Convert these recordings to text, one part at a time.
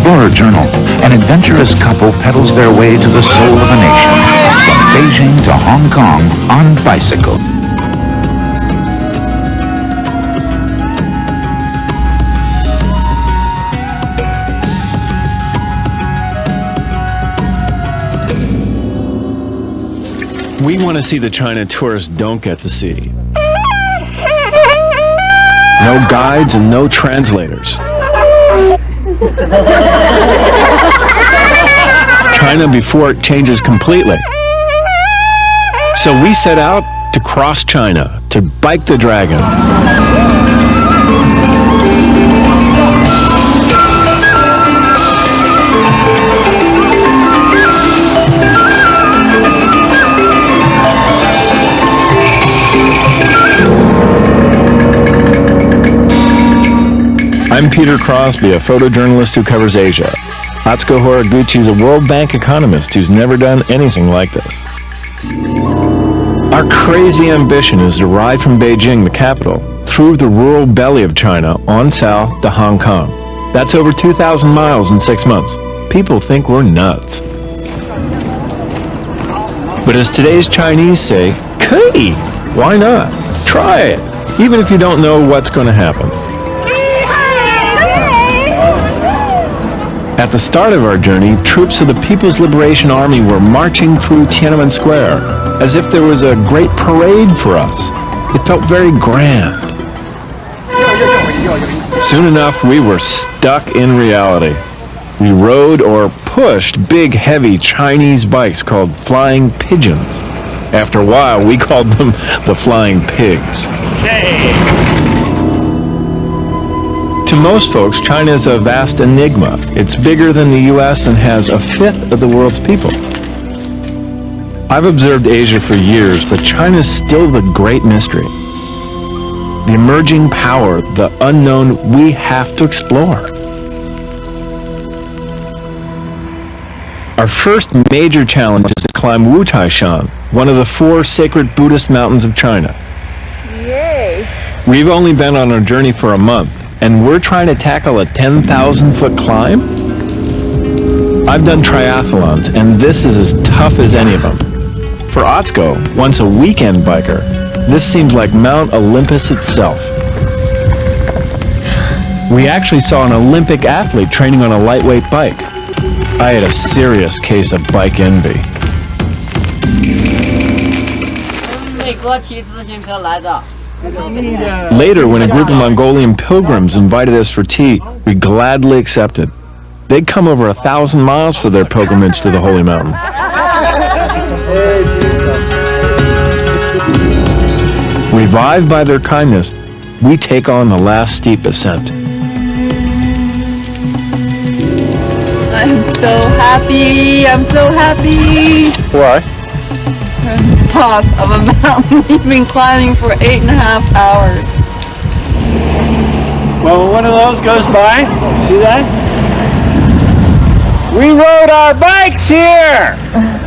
Explorer Journal, an adventurous couple pedals their way to the soul of a nation, from Beijing to Hong Kong on bicycle. We want to see the China tourists don't get to see. No guides and no translators. China before it changes completely. So we set out to cross China, to bike the dragon. I'm Peter Crosby, a photojournalist who covers Asia. Atsuko Horiguchi is a World Bank economist who's never done anything like this. Our crazy ambition is to ride from Beijing, the capital, through the rural belly of China on south to Hong Kong. That's over 2,000 miles in 6 months. People think we're nuts. But as today's Chinese say, "Kei, why not? Try it, even if you don't know what's going to happen." At the start of our journey, troops of the People's Liberation Army were marching through Tiananmen Square, as if there was a great parade for us. It felt very grand. Soon enough, we were stuck in reality. We rode or pushed big, heavy Chinese bikes called flying pigeons. After a while, we called them the flying pigs. To most folks, China is a vast enigma. It's bigger than the U.S. and has a fifth of the world's people. I've observed Asia for years, but China is still the great mystery. The emerging power, the unknown we have to explore. Our first major challenge is to climb Wutaishan, one of the 4 sacred Buddhist mountains of China. Yay! We've only been on our journey for a month, and we're trying to tackle a 10,000-foot climb? I've done triathlons, and this is as tough as any of them. For Atsuko, once a weekend biker, this seems like Mount Olympus itself. We actually saw an Olympic athlete training on a lightweight bike. I had a serious case of bike envy. Later, when a group of Mongolian pilgrims invited us for tea, we gladly accepted. They'd come over 1,000 miles for their pilgrimage to the Holy Mountains. Revived by their kindness, we take on the last steep ascent. I'm so happy! I'm so happy! Why? We're on the top of a mountain we've been climbing for 8.5 hours. Well, when one of those goes by, see that? We rode our bikes here!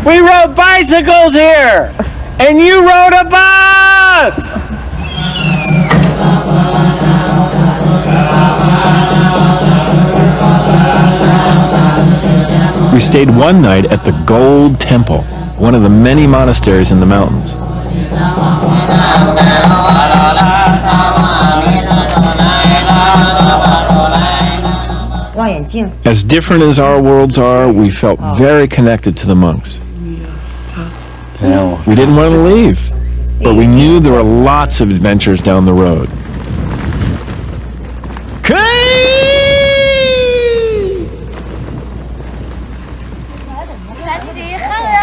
We rode bicycles here! And you rode a bus! We stayed one night at the Gold Temple, one of the many monasteries in the mountains. As different as our worlds are, we felt very connected to the monks. We didn't want to leave, but we knew there were lots of adventures down the road.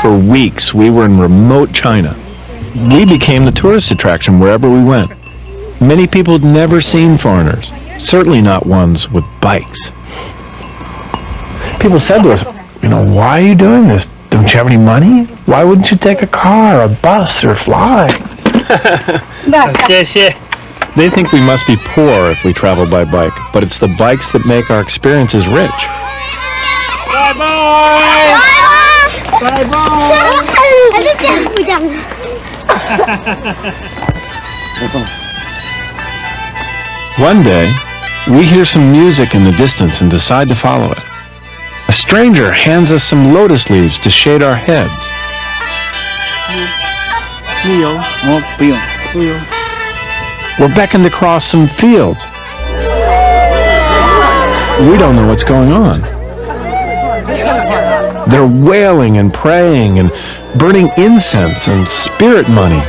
For weeks, we were in remote China. We became the tourist attraction wherever we went. Many people had never seen foreigners, certainly not ones with bikes. People said to us, why are you doing this? Don't you have any money? Why wouldn't you take a car, a bus, or fly? They think we must be poor if we travel by bike, but it's the bikes that make our experiences rich. Bye-bye! One day, we hear some music in the distance and decide to follow it. A stranger hands us some lotus leaves to shade our heads. We're beckoned to cross some fields. We don't know what's going on. They're wailing and praying and burning incense and spirit money.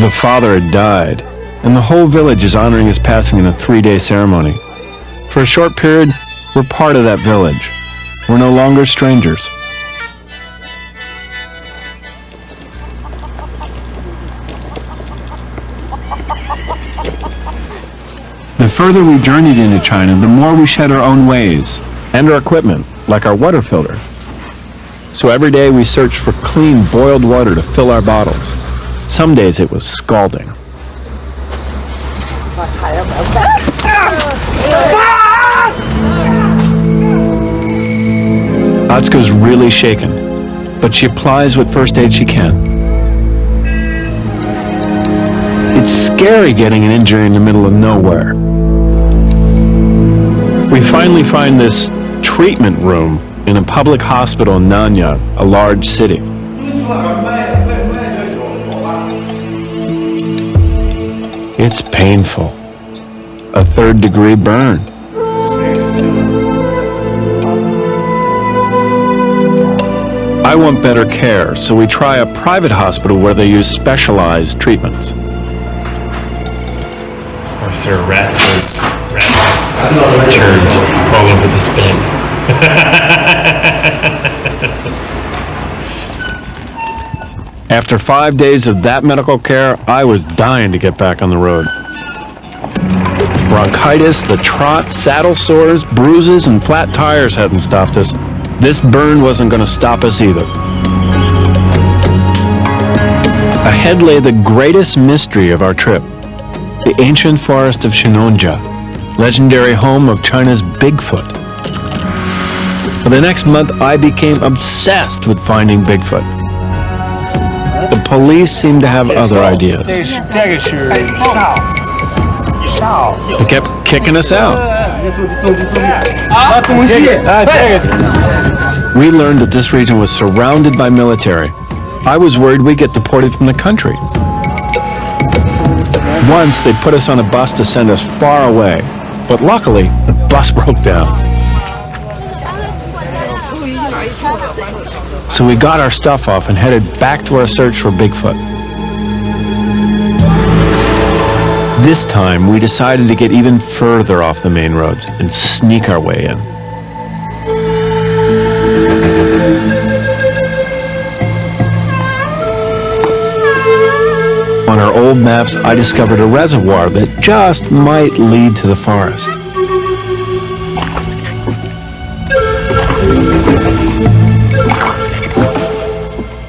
The father had died, and the whole village is honoring his passing in a 3-day ceremony. For a short period, we're part of that village. We're no longer strangers. The further we journeyed into China, the more we shed our own ways and our equipment, like our water filter. So every day we searched for clean, boiled water to fill our bottles. Some days it was scalding. Atsuko's really shaken, but she applies what first aid she can. It's scary getting an injury in the middle of nowhere. We finally find this treatment room in a public hospital in Nanyang, a large city. It's painful. A 3rd-degree burn. I want better care, so we try a private hospital where they use specialized treatments. Or is there a rat turds all over this bed? After 5 days of that medical care, I was dying to get back on the road. Bronchitis, the trot, saddle sores, bruises, and flat tires hadn't stopped us. This burn wasn't going to stop us either. Ahead lay the greatest mystery of our trip, the ancient forest of Shinonja, legendary home of China's Bigfoot. For the next month, I became obsessed with finding Bigfoot. The police seemed to have other ideas. They kept kicking us out. We learned that this region was surrounded by military. I was worried we'd get deported from the country. Once, they put us on a bus to send us far away, but luckily, the bus broke down. So we got our stuff off and headed back to our search for Bigfoot. This time, we decided to get even further off the main roads and sneak our way in. On our old maps, I discovered a reservoir that just might lead to the forest.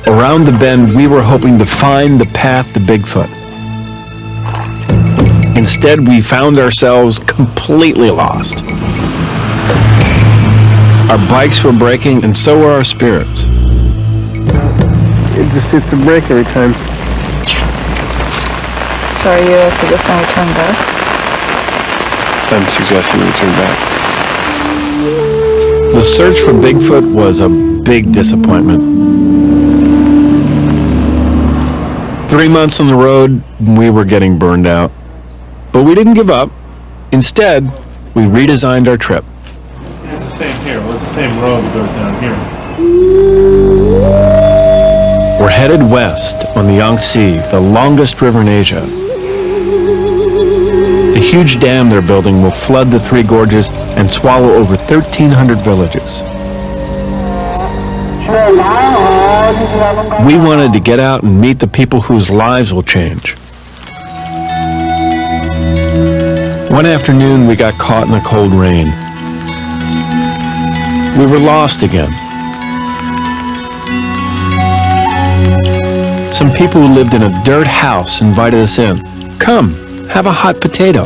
Around the bend, we were hoping to find the path to Bigfoot. Instead, we found ourselves completely lost. Our bikes were breaking, and so were our spirits. It just hits the brake every time. So are you suggesting we turn back? I'm suggesting we turn back. The search for Bigfoot was a big disappointment. 3 months on the road, we were getting burned out. But we didn't give up. Instead, we redesigned our trip. It's the same here. Well, it's the same road that goes down here. We're headed west on the Yangtze, the longest river in Asia. The huge dam they're building will flood the three gorges and swallow over 1,300 villages. We wanted to get out and meet the people whose lives will change. One afternoon, we got caught in the cold rain. We were lost again. Some people who lived in a dirt house invited us in. Come, have a hot potato.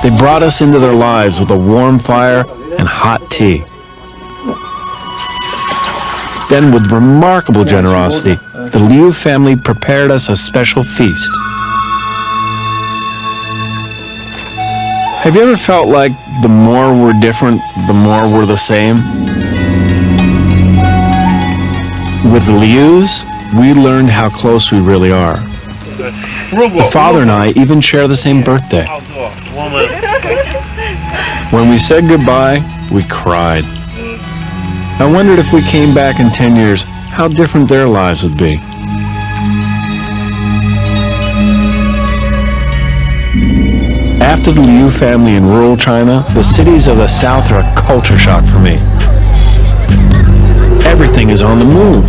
They brought us into their lives with a warm fire and hot tea. Then, with remarkable generosity, the Liu family prepared us a special feast. Have you ever felt like the more we're different, the more we're the same? With Liu's, we learned how close we really are. The father and I even share the same birthday. When we said goodbye, we cried. I wondered if we came back in 10 years, how different their lives would be. After the Liu family in rural China, the cities of the South are a culture shock for me. Everything is on the move.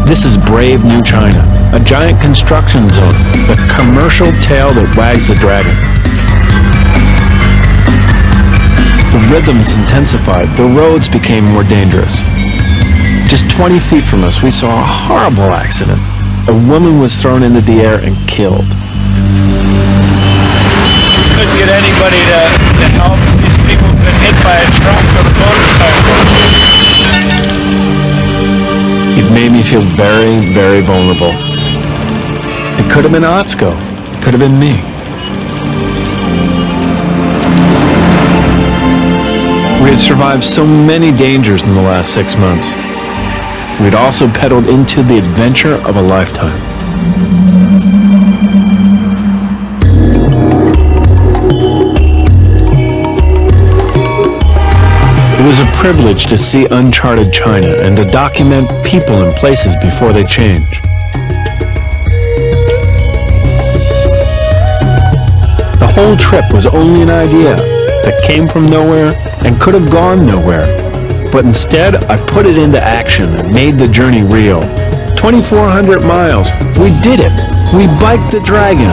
This is brave new China, a giant construction zone, the commercial tail that wags the dragon. The rhythms intensified, the roads became more dangerous. Just 20 feet from us, we saw a horrible accident. A woman was thrown into the air and killed. Couldn't get anybody to help. These people have been hit by a truck or a motorcycle. It made me feel very, very vulnerable. It could have been Otsko. It could have been me. We had survived so many dangers in the last 6 months. We'd also pedaled into the adventure of a lifetime. It was a privilege to see uncharted China and to document people and places before they change. The whole trip was only an idea that came from nowhere and could have gone nowhere. But instead, I put it into action and made the journey real. 2,400 miles. We did it. We biked the dragon.